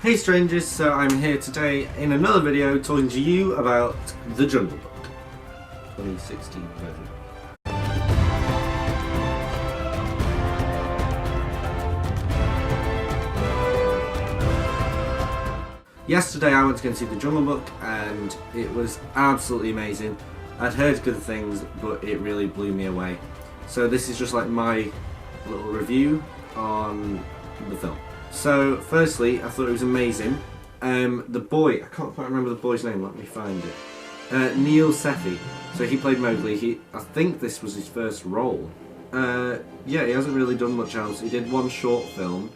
Hey strangers, so I'm here today in another video talking to you about The Jungle Book, 2016 version. Yesterday I went to go and see The Jungle Book and it was absolutely amazing. I'd heard good things, but it really blew me away. So this is just like my little review on the film. So, firstly, I thought it was amazing. The boy, I can't quite remember the boy's name, let me find it. Neil Sethi. So he played Mowgli. I think this was his first role. Yeah, he hasn't really done much else. He did one short film.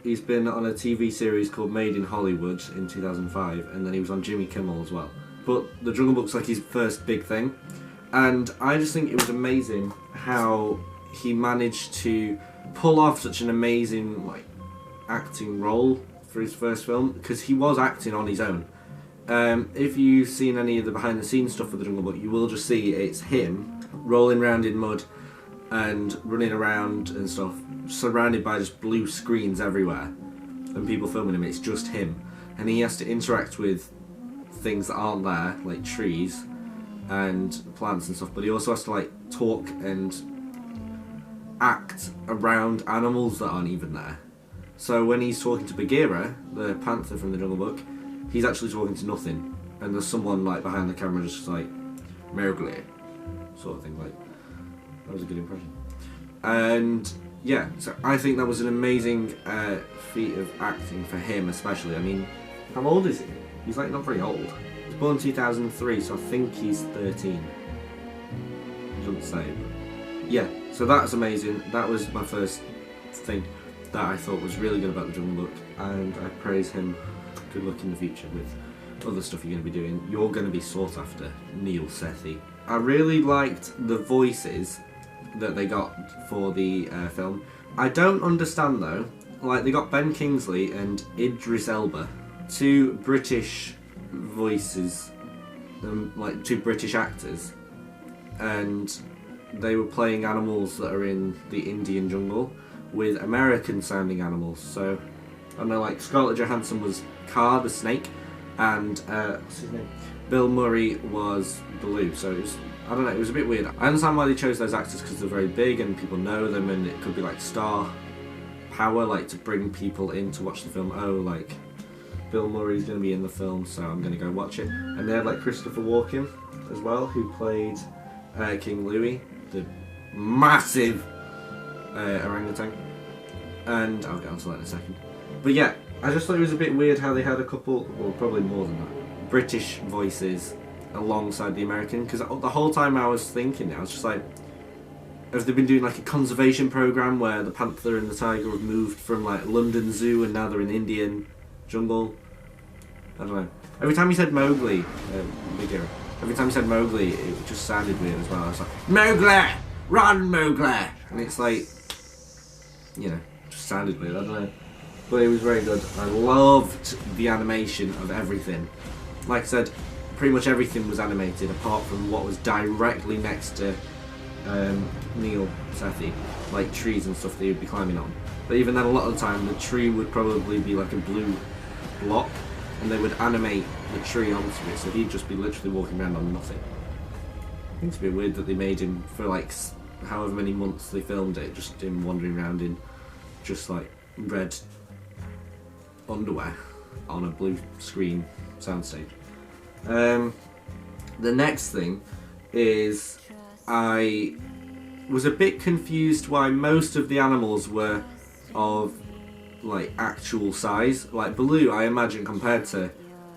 He's been on a TV series called Made in Hollywood in 2005, and then he was on Jimmy Kimmel as well. But The Jungle Book's like his first big thing. And I just think it was amazing how he managed to pull off such an amazing, acting role for his first film, because he was acting on his own. If you've seen any of the behind the scenes stuff for The Jungle Book, you will just see it's him rolling around in mud and running around and stuff, surrounded by just blue screens everywhere and people filming him. It's just him, and he has to interact with things that aren't there, like trees and plants and stuff, but he also has to talk and act around animals that aren't even there. So when he's talking to Bagheera, the panther from The Jungle Book, he's actually talking to nothing, and there's someone behind the camera just Mowgli, sort of thing. That was a good impression. And yeah, so I think that was an amazing feat of acting for him, especially. I mean, how old is he? He's not very old. He was born in 2003, so I think he's 13. Doesn't say, but yeah. So that's amazing. That was my first thing that I thought was really good about The Jungle Book, and I praise him. Good luck in the future with other stuff you're going to be doing. You're going to be sought after, Neil Sethi. I really liked the voices that they got for the film. I don't understand though, they got Ben Kingsley and Idris Elba, two British voices, two British actors, and they were playing animals that are in the Indian jungle with American sounding animals. So I don't know, Scarlett Johansson was Car the snake, and what's his name? Bill Murray was Baloo. So it was, I don't know, it was a bit weird. I understand why they chose those actors, because they're very big and people know them, and it could be star power, to bring people in to watch the film. Oh, Bill Murray's going to be in the film, so I'm going to go watch it. And they had Christopher Walken as well, who played King Louie, the massive orangutan, and I'll get onto that in a second. But yeah, I just thought it was a bit weird how they had a couple, well probably more than that, British voices alongside the American, because the whole time I was thinking, I was just have they been doing a conservation program where the panther and the tiger have moved from London Zoo and now they're in the Indian jungle? I don't know. Every time he said Mowgli, Bagheera, every time he said Mowgli, it just sounded weird as well. I was Mowgli! Run, Mowgli! And it's just sounded weird, I don't know. But it was very good. I loved the animation of everything. Like I said, pretty much everything was animated apart from what was directly next to Neil Sethi, trees and stuff that he would be climbing on. But even then, a lot of the time, the tree would probably be a blue block, and they would animate the tree onto it, so he'd just be literally walking around on nothing. I think it's a bit weird that they made him, for however many months they filmed it, just him wandering around in just red underwear on a blue screen soundstage. The next thing is, I was a bit confused why most of the animals were of actual size. Baloo, I imagine, compared to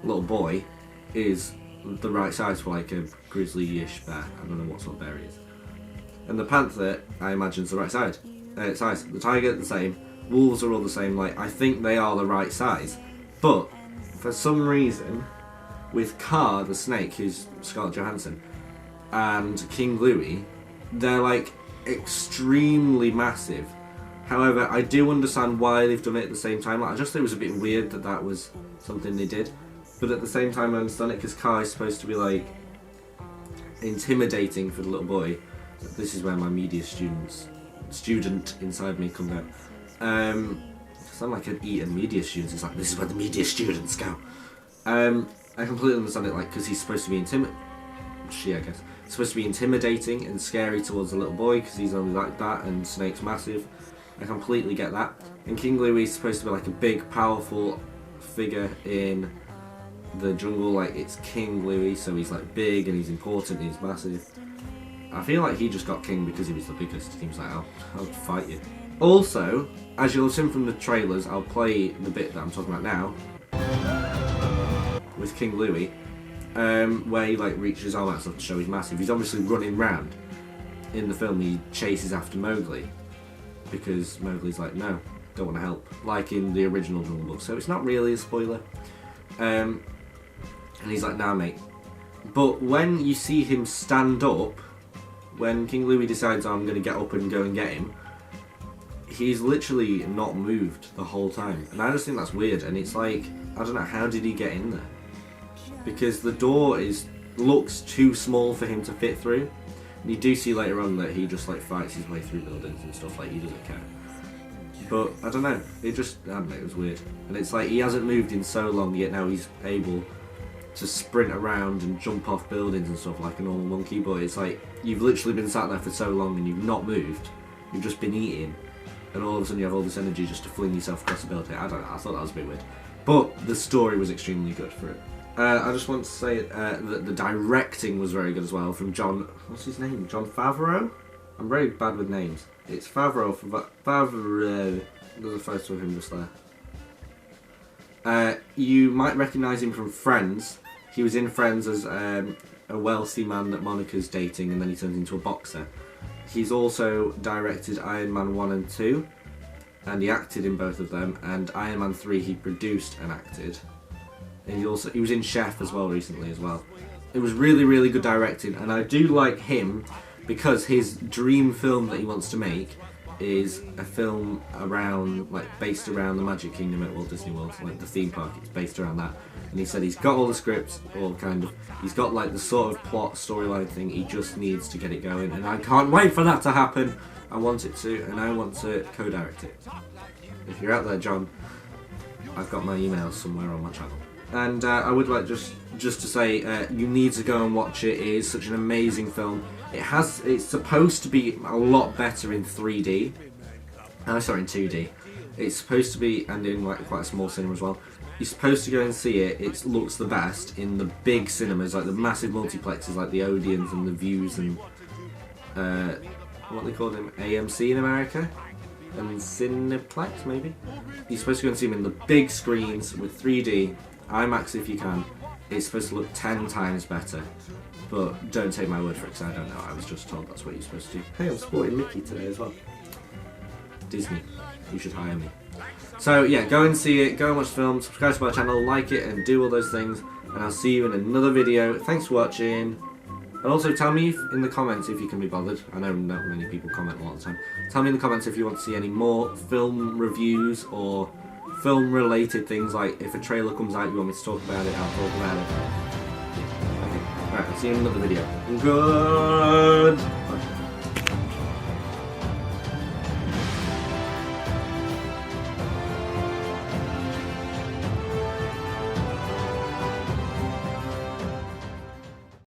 little boy, is the right size for a grizzly-ish bear. I don't know what sort of bear he is. And the panther, I imagine, is the right size. The tiger, the same. Wolves are all the same. I think they are the right size. But for some reason, with Car the snake, who's Scarlett Johansson, and King Louie, they're extremely massive. However, I do understand why they've done it at the same time. I just thought it was a bit weird that was something they did. But at the same time, I understand it, because Car is supposed to be intimidating for the little boy. This is where my media student inside me comes out. sound like an Eton media student. It's like, this is where the media students go. I completely understand it, like, because he's supposed to be supposed to be intimidating and scary towards the little boy because he's only like that, and Snape's massive. I completely get that. And King Louie's supposed to be like a big, powerful figure in the jungle. Like, it's King Louie, so he's like big and he's important and he's massive. I feel like he just got king because he was the biggest. He was like, I'll fight you. Also, as you'll have seen from the trailers, I'll play the bit that I'm talking about now with King Louie, where he like reaches his arm out stuff to show he's massive. He's obviously running round. In the film, he chases after Mowgli because Mowgli's like, no, don't want to help, like in the original Jungle Book. So it's not really a spoiler. And he's like, nah, mate. But when you see him stand up, when King Louie decides, oh, I'm going to get up and go and get him, he's literally not moved the whole time. And I just think that's weird. And it's like, I don't know, how did he get in there? Because the door looks too small for him to fit through. And you do see later on that he just like fights his way through buildings and stuff, like he doesn't care. But I don't know, it was weird. And it's like he hasn't moved in so long, yet now he's able to sprint around and jump off buildings and stuff like a normal monkey. But it's like, you've literally been sat there for so long and you've not moved, you've just been eating, and all of a sudden you have all this energy just to fling yourself across the building. I don't know, I thought that was a bit weird. But the story was extremely good for it. I just want to say that the directing was very good as well, from John, what's his name? Jon Favreau? I'm very bad with names. It's Favreau. Favreau. There's a photo of him just there. You might recognise him from Friends. He was in Friends as a wealthy man that Monica's dating, and then he turns into a boxer. He's also directed Iron Man 1 and 2, and he acted in both of them, and Iron Man 3 he produced and acted. And he was in Chef as well recently as well. It was really, really good directing, and I do like him because his dream film that he wants to make is a film based around the Magic Kingdom at Walt Disney World, like the theme park. It's based around that, and he said he's got all the scripts, he's got like the sort of plot storyline thing. He just needs to get it going, and I can't wait for that to happen. I want it to, and I want to co-direct it. If you're out there, John, I've got my emails somewhere on my channel. And I would like just to say, you need to go and watch it. It is such an amazing film. It's supposed to be a lot better in 3D. Sorry, in 2D. It's supposed to be, and in like quite a small cinema as well. You're supposed to go and see it. It looks the best in the big cinemas, like the massive multiplexes, like the Odeons and the Views and what they call them, AMC in America. And Cineplex, maybe? You're supposed to go and see them in the big screens with 3D, IMAX if you can. It's supposed to look 10 times better. But don't take my word for it because I don't know. I was just told that's what you're supposed to do. Hey, I'm sporting Mickey today as well. Disney, you should hire me. So yeah, go and see it, go and watch the film, subscribe to my channel, like it and do all those things. And I'll see you in another video. Thanks for watching. And also tell me in the comments if you can be bothered. I know not many people comment a lot of the time. Tell me in the comments if you want to see any more film reviews or film related things, like if a trailer comes out you want me to talk about it, I'll talk about it. Okay, alright, I'll see you in another video. Good